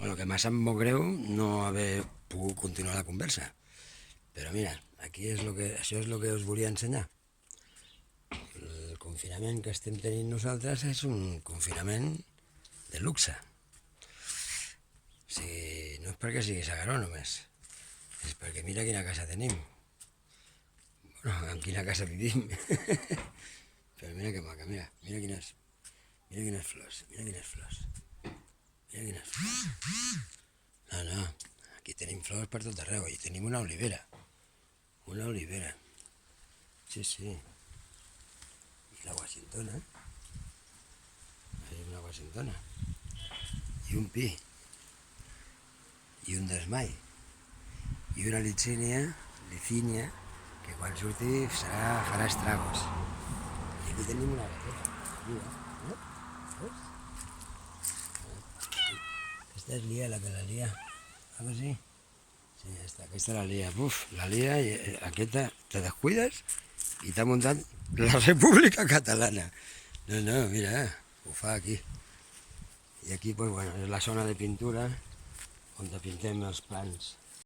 Bueno, que m'ha sap molt greu no haver pogut continuar la conversa. Però mira, això és el que us volia ensenyar. El confinament que estem tenint nosaltres és un confinament de luxe. O sigui, no és perquè sigui S'Agaró només, és perquè mira quina casa tenim. Bueno, en quina casa vivim. Però mira que maca, mira quines flors, mira quines flors. No, aquí tenim flors per tot arreu, i tenim una olivera. Sí, i la Washingtona, una Washingtona, i un pi, i un desmai, i una licínia, que quan surti farà estragos. I aquí tenim una gatera, no? Veus? Aquesta és Lia, la que la lia. ¿Algo así? Sí, aquesta la lia. La lia i aquesta te descuides i t'ha muntat la República Catalana. No, mira, ho fa aquí. I aquí, pues bueno, és la zona de pintura on pintem els plans.